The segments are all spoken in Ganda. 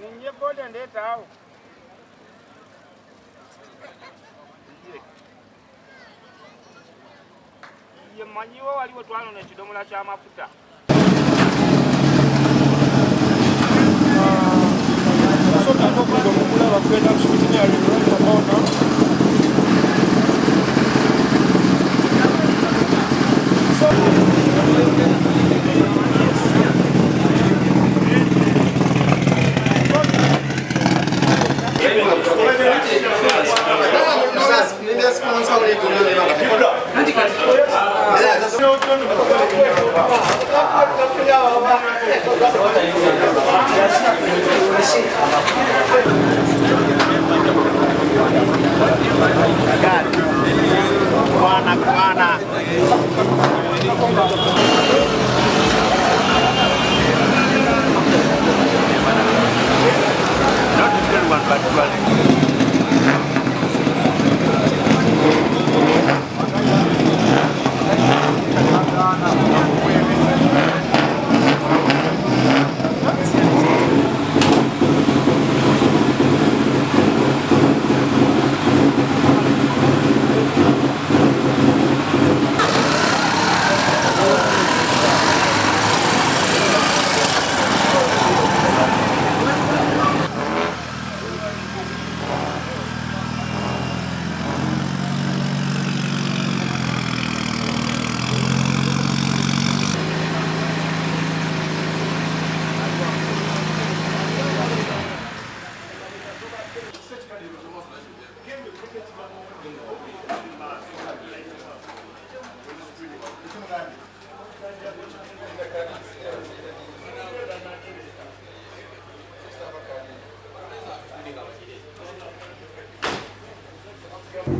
Ninye boda ndetao. Ye manyiwo waliwo twalo ne kidomola kya mafuta. Soka ngoko ngokula bakwenda kushuti ya lero mabona. Kuana. Not the good one, but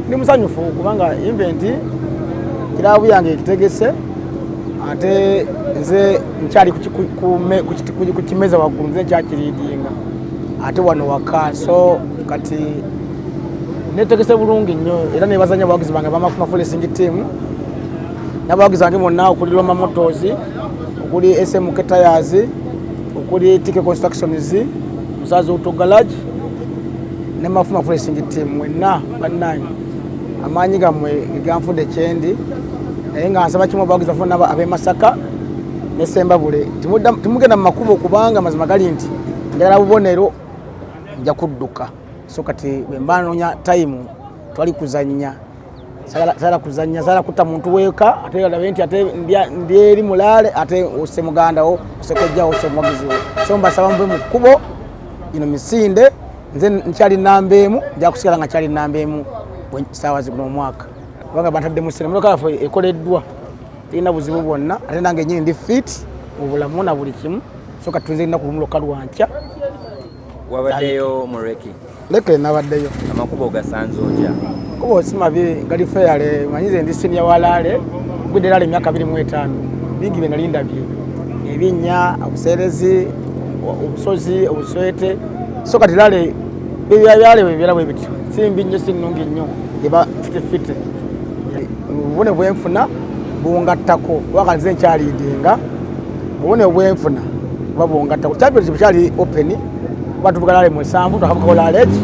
ni musanyufu kubanga event kirabu yange kitegese ate nze nkyali kukimeza waggulu nze nkyakiriidinga ate wano waka so kati netegese bulungi nnyo era nebazanya abawagizi bange bamafuma racing team n'abawagizi bange bonna okuli Roma Motors okuli SMK Tires okuli TK Constructions Musazi Auto Garage ne mafuma racing team mwenna bannange amanyi gamwe ganfudde kyendi naye nga nsaba kimu abawagizi bafuna ab'e Masaka ne Sembabule timugenda mu makubo kubanga mazima gali nti njagala bubonero nja kudduka so kati bwe mba noonya time twali kuzannya sala kuzannya sala kuta muntu weka ate alabe nti ate ndi eri mulale ate ose muganda wo osekojja ose muwagizi so mbasaba mbe mu kubo ino misinde nze nkyali nambemu nja kusigala nga kyali nambemu sawa zikuno mwaka kubanga bantadde mu sinema kalafu ekoleddwa ina buzibu bwonna ate nange nyini ndi fit mu bulamu na buli kimu so kati nze nina kulumulo kalwanca wabaddeyo Mureki leke nabaddeyo amakubo gasanze otya kubo simabi gali fair manyize ndi senior walale gweddelale emyaka 25 bingi bye nalinda bye ebinya obuserezi obusozi obuswete so kati lale byale byalawe bityo simbi nnyo sinungi nnyo eba fite ubone bwenfuna bungattako wakanze nkyalidinga ubone bwenfuna babungattako championship kyali open watu tukalale mu sambu tukabukola late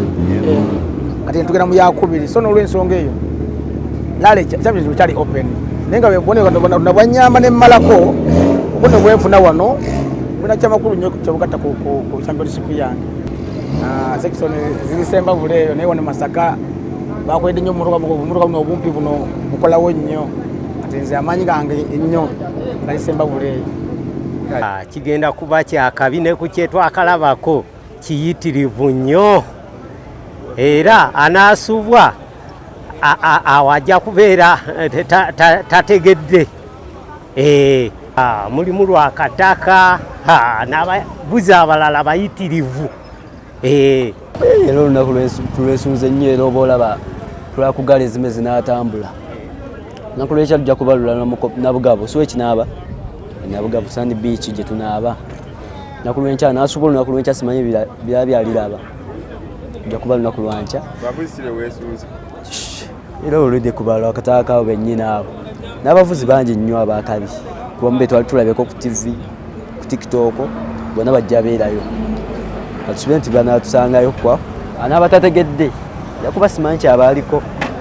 kati tugenda mu yakubiri so n'olwensonga eyo lale championship kyali open nenga bebone na banyama ne malako ubone bwenfuna wano buna kyamakulu nnyo kyobugatta ku championship yange section zilisemba buleyo naye wano Masaka bakwedde nnyo muruka buno obumpi buno bukolawo nnyo ate nze amanyi gange nnyo balisemba buleyo kigenda kuba kyakabi ne ku kyetwakalabako kiyitirivu nnyo era anaasubwa awajja kubeera tategedde mulimu lwakataka n'ababuzi abalala bayitirivu era olunaku tulwesunze nnyo era oba olaba tulakugala ezime zinaatambula naku lwekya tujja kubalula nabugabo siwe kinaaba nabugabo Sand Beach gye tunaaba naku lwenkya naasuba olunaku lwenkya simanyi byaliraba tujja kuba lunaku lwankya era olwedde kubalwa akataka abo bennyini abo n'abavuzi bangi nnyo abakabi kuba mube twali tulabeko ku TV ku TikTok bonna bajja beerayo katusube nti banaatusangayo kwa n'abatategedde jakuba simanyi kyabaaliko